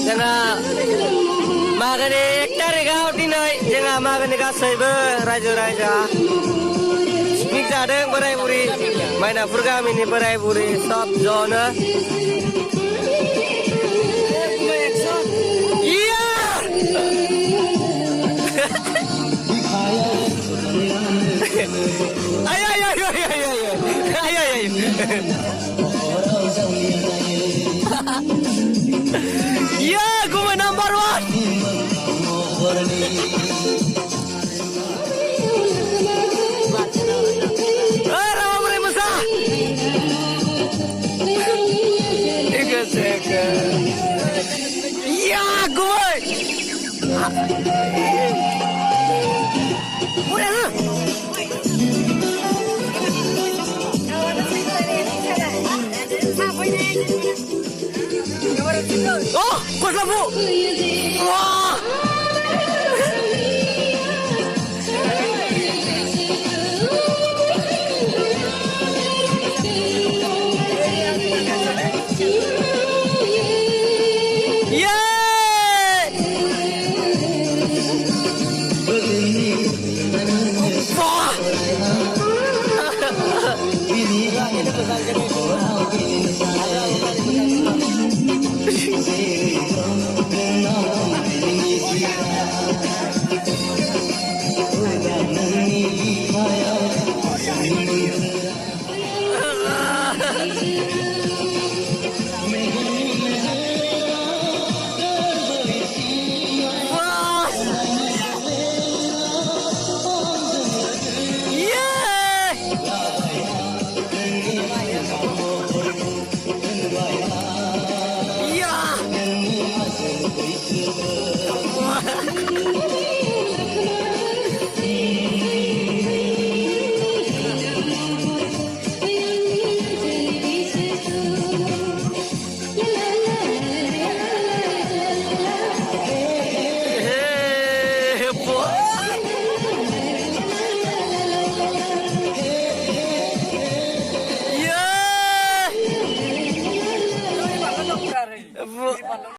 Jangan makan ektar kau binai, jangan makan gaswi raja raja. Mik jadeng berai buri, Mainaopur gamini berai buri, sob jonai. Iya. Ayo. Ya, gue number one. Rama beri masa. Tiga second. Ya, gue. Udah. Oh, kuat lampu. Wah.